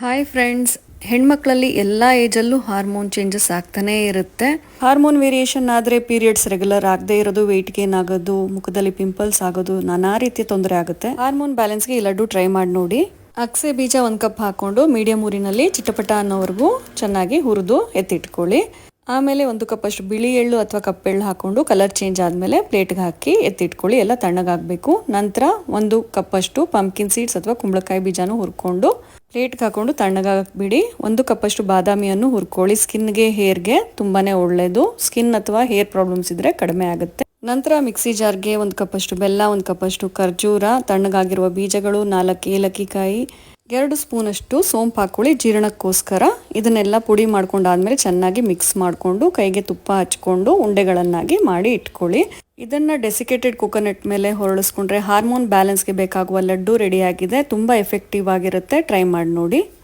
Hi friends, ಹೆಣ್ಮಕ್ಳಲ್ಲಿ ಎಲ್ಲ ಏಜಲ್ಲೂ hormone changes ಆಗ್ತಾನೇ ಇರುತ್ತೆ. ಹಾರ್ಮೋನ್ ವೇರಿಯೇಷನ್ ಆದರೆ ಪೀರಿಯಡ್ಸ್ ರೆಗ್ಯುಲರ್ ಆಗದೆ ಇರೋದು, ವೆಯ್ಟ್ ಗೇನ್ ಆಗೋದು, ಮುಖದಲ್ಲಿ ಪಿಂಪಲ್ಸ್ ಆಗೋದು, ನಾನಾ ರೀತಿಯ ತೊಂದರೆ ಆಗುತ್ತೆ. ಹಾರ್ಮೋನ್ ಬ್ಯಾಲೆನ್ಸ್ಗೆ ಈ ಲಡ್ಡು ಟ್ರೈ ಮಾಡಿ ನೋಡಿ. ಅಗಸೆ ಬೀಜ 1 ಕಪ್ ಹಾಕೊಂಡು ಮೀಡಿಯಂ ಊರಿನಲ್ಲಿ ಚಿಟಪಟ ಅನ್ನೋವರೆಗೂ ಚೆನ್ನಾಗಿ ಹುರಿದು ಎತ್ತಿಟ್ಕೊಳ್ಳಿ. ಆಮೇಲೆ 1 ಕಪ್ ಅಷ್ಟು ಬಿಳಿ ಎಳ್ಳು ಅಥವಾ ಕಪ್ಪೆಳ್ಳು ಹಾಕೊಂಡು ಕಲರ್ ಚೇಂಜ್ ಆದಮೇಲೆ ಪ್ಲೇಟ್ಗೆ ಹಾಕಿ ಎತ್ತಿಟ್ಕೊಳ್ಳಿ. ಎಲ್ಲ ತಣ್ಣಗಾಗಬೇಕು. ನಂತರ 1 ಕಪ್ ಅಷ್ಟು ಪಂಪ್ಕಿನ್ ಸೀಡ್ಸ್ ಅಥವಾ ಕುಂಬಳಕಾಯಿ ಬೀಜನೂ ಹುರ್ಕೊಂಡು ಪ್ಲೇಟ್ಗೆ ಹಾಕೊಂಡು ತಣ್ಣಗಾಕ್ಬಿಡಿ. 1 ಕಪ್ ಅಷ್ಟು ಬಾದಾಮಿಯನ್ನು ಹುರ್ಕೊಳ್ಳಿ. ಸ್ಕಿನ್ಗೆ, ಹೇರ್ಗೆ ತುಂಬಾನೇ ಒಳ್ಳೆಯದು. ಸ್ಕಿನ್ ಅಥವಾ ಹೇರ್ ಪ್ರಾಬ್ಲಮ್ಸ್ ಇದ್ರೆ ಕಡಿಮೆ ಆಗುತ್ತೆ. ನಂತರ ಮಿಕ್ಸಿ ಜಾರ್ಗೆ 1 ಕಪ್ ಅಷ್ಟು ಬೆಲ್ಲ, 1 ಕಪ್ ಅಷ್ಟು ಖರ್ಜೂರ, ತಣ್ಣಗಾಗಿರುವ ಬೀಜಗಳು, 4 ಏಲಕ್ಕಿಕಾಯಿ, 2 ಸ್ಪೂನ್ ಅಷ್ಟು ಸೋಂಪು ಹಾಕೊಳ್ಳಿ ಜೀರ್ಣಕ್ಕೋಸ್ಕರ. ಇದನ್ನೆಲ್ಲ ಪುಡಿ ಮಾಡ್ಕೊಂಡಾದ್ಮೇಲೆ ಚೆನ್ನಾಗಿ ಮಿಕ್ಸ್ ಮಾಡಿಕೊಂಡು ಕೈಗೆ ತುಪ್ಪ ಹಚ್ಕೊಂಡು ಉಂಡೆಗಳನ್ನಾಗಿ ಮಾಡಿ ಇಟ್ಕೊಳ್ಳಿ. ಇದನ್ನ ಡೆಸಿಕೇಟೆಡ್ ಕೋಕೋನಟ್ ಮೇಲೆ ಹೊರಳಿಸ್ಕೊಂಡ್ರೆ ಹಾರ್ಮೋನ್ ಬ್ಯಾಲೆನ್ಸ್ಗೆ ಬೇಕಾಗುವ ಲಡ್ಡು ರೆಡಿ ಆಗಿದೆ. ತುಂಬಾ ಎಫೆಕ್ಟಿವ್ ಆಗಿರುತ್ತೆ. ಟ್ರೈ ಮಾಡಿ ನೋಡಿ.